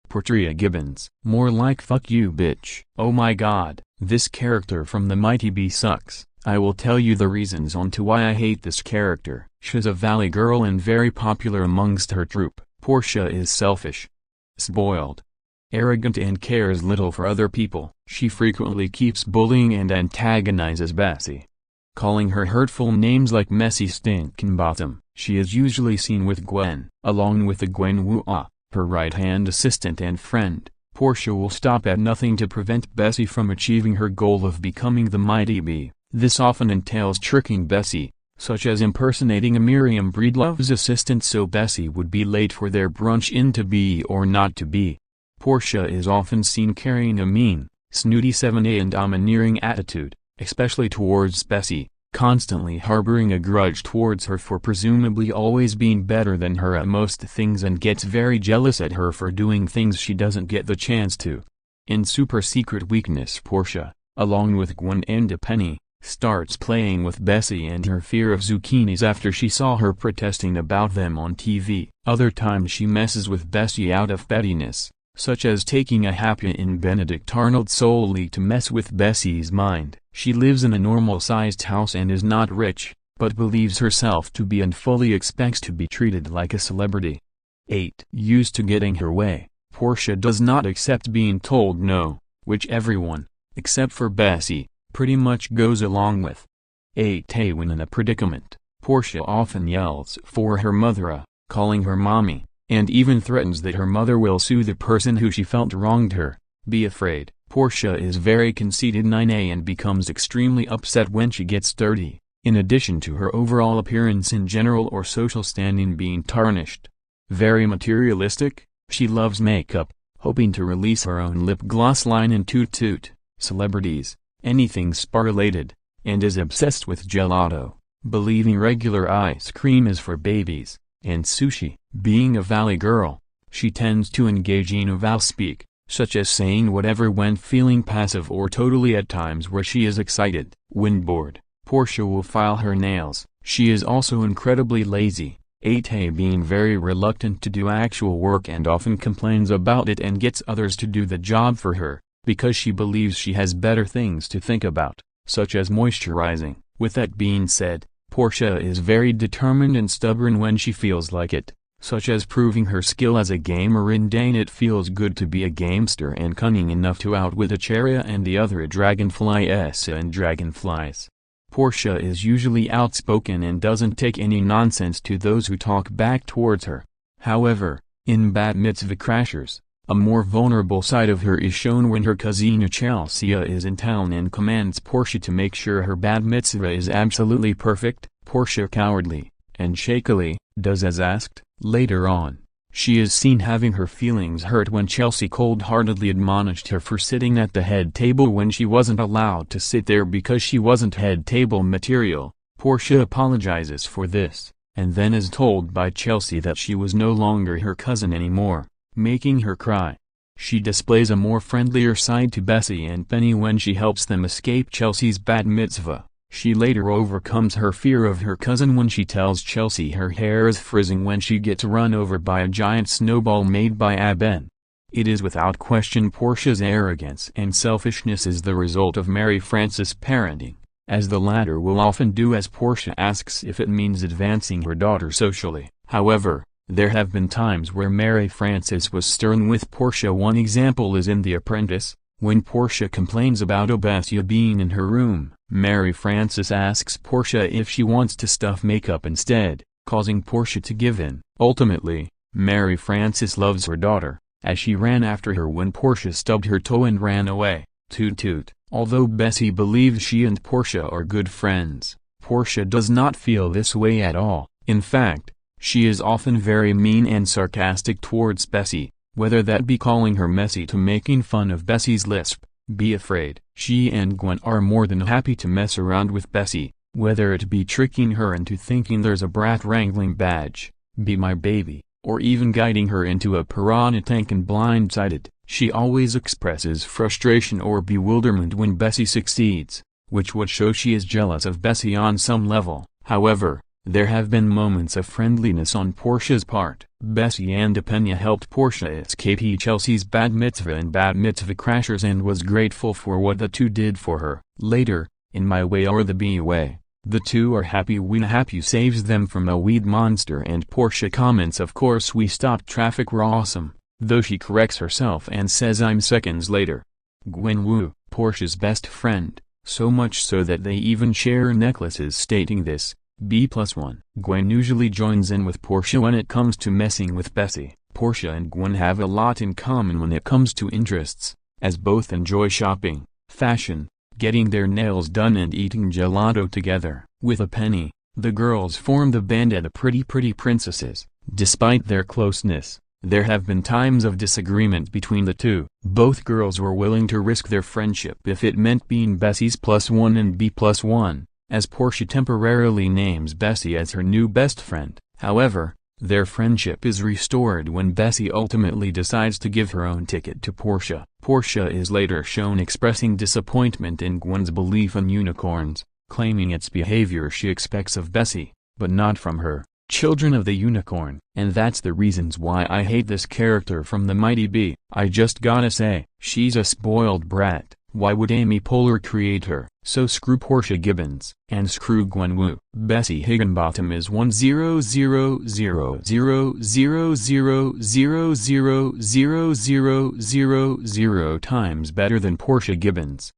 Portia Gibbons. More like fuck you bitch. Oh my god, this character from the Mighty Bee sucks. I will tell you the reasons on to why I hate this character. She's a valley girl and very popular amongst her troop. Portia is selfish, spoiled, arrogant and cares little for other people. She frequently keeps bullying and antagonizes Bessie, calling her hurtful names like Messy Stinkin' She is usually seen with Gwen. Along with the Gwen Woo-ah, her right-hand assistant and friend, Portia will stop at nothing to prevent Bessie from achieving her goal of becoming the Mighty Bee. This often entails tricking Bessie, such as impersonating a Miriam Breedlove's assistant so Bessie would be late for their brunch in To Be or Not to Be. Portia is often seen carrying a mean, snooty 7A and domineering attitude, especially towards Bessie, constantly harboring a grudge towards her for presumably always being better than her at most things and gets very jealous at her for doing things she doesn't get the chance to. In Super Secret Weakness, Portia, along with Gwen and Penny, starts playing with Bessie and her fear of zucchinis after she saw her protesting about them on TV. Other times she messes with Bessie out of pettiness, such as taking a happy in Benedict Arnold solely to mess with Bessie's mind. She lives in a normal-sized house and is not rich, but believes herself to be and fully expects to be treated like a celebrity. 8. Used to getting her way, Portia does not accept being told no, which everyone, except for Bessie, pretty much goes along with. 8. When in a predicament, Portia often yells for her mother, calling her mommy, and even threatens that her mother will sue the person who she felt wronged her. Be afraid. Portia is very conceited 9A and becomes extremely upset when she gets dirty, in addition to her overall appearance in general or social standing being tarnished. Very materialistic, she loves makeup, hoping to release her own lip gloss line in Toot Toot, celebrities, anything spa-related, and is obsessed with gelato, believing regular ice cream is for babies, and sushi. Being a valley girl, she tends to engage in oval speak, such as saying whatever when feeling passive or totally at times where she is excited. When bored, Portia will file her nails. She is also incredibly lazy. 8. Being very reluctant to do actual work and often complains about it and gets others to do the job for her, because she believes she has better things to think about, such as moisturizing. With that being said, Portia is very determined and stubborn when she feels like it, such as proving her skill as a gamer in Dane It Feels Good to Be a Gamester and cunning enough to outwit a Charia and the other Dragonfly Essa and Dragonflies. Portia is usually outspoken and doesn't take any nonsense to those who talk back towards her. However, in Bat Mitzvah Crashers, a more vulnerable side of her is shown when her cousin Chelsea is in town and commands Portia to make sure her bat mitzvah is absolutely perfect. Portia cowardly, and shakily, does as asked. Later on, she is seen having her feelings hurt when Chelsea cold-heartedly admonished her for sitting at the head table when she wasn't allowed to sit there because she wasn't head table material. Portia apologizes for this, and then is told by Chelsea that she was no longer her cousin anymore, making her cry. She displays a more friendlier side to Bessie and Penny when she helps them escape Chelsea's bat mitzvah. She later overcomes her fear of her cousin when she tells Chelsea her hair is frizzing when she gets run over by a giant snowball made by Aben. It is without question Portia's arrogance and selfishness is the result of Mary Frances parenting, as the latter will often do as Portia asks if it means advancing her daughter socially. However, there have been times where Mary Frances was stern with Portia. One example is in The Apprentice, when Portia complains about Obessia being in her room. Mary Frances asks Portia if she wants to stuff makeup instead, causing Portia to give in. Ultimately, Mary Frances loves her daughter, as she ran after her when Portia stubbed her toe and ran away. Toot toot. Although Bessie believes she and Portia are good friends, Portia does not feel this way at all. In fact, she is often very mean and sarcastic towards Bessie, whether that be calling her messy to making fun of Bessie's lisp. Be afraid. She and Gwen are more than happy to mess around with Bessie, whether it be tricking her into thinking there's a brat wrangling badge, be my baby, or even guiding her into a piranha tank and blindsided. She always expresses frustration or bewilderment when Bessie succeeds, which would show she is jealous of Bessie on some level. However, There have been moments of friendliness on Portia's part. Bessie and Apenya helped Portia escape Chelsea's bad mitzvah and bat mitzvah crashers and was grateful for what the two did for her. Later, in My Way or the Bee Way, the two are happy when Happy saves them from a weed monster and Portia comments, "Of course we stopped traffic, we're awesome," though she corrects herself and says "I'm" seconds later. Gwen Wu, Portia's best friend, so much so that they even share necklaces stating this, B+1. Gwen usually joins in with Portia when it comes to messing with Bessie. Portia and Gwen have a lot in common when it comes to interests, as both enjoy shopping, fashion, getting their nails done and eating gelato together. With a penny, the girls form the band of the Pretty Princesses. Despite their closeness, there have been times of disagreement between the two. Both girls were willing to risk their friendship if it meant being Bessie's +1 and B+1, as Portia temporarily names Bessie as her new best friend. However, their friendship is restored when Bessie ultimately decides to give her own ticket to Portia. Portia is later shown expressing disappointment in Gwen's belief in unicorns, claiming it's behavior she expects of Bessie, but not from her, children of the unicorn. And that's the reasons why I hate this character from the Mighty Bee. I just gotta say, she's a spoiled brat. Why would Amy Poehler create her? So screw Portia Gibbons. And screw Gwen Wu. Bessie Higginbottom is 100,000,000,000,000 times better than Portia Gibbons.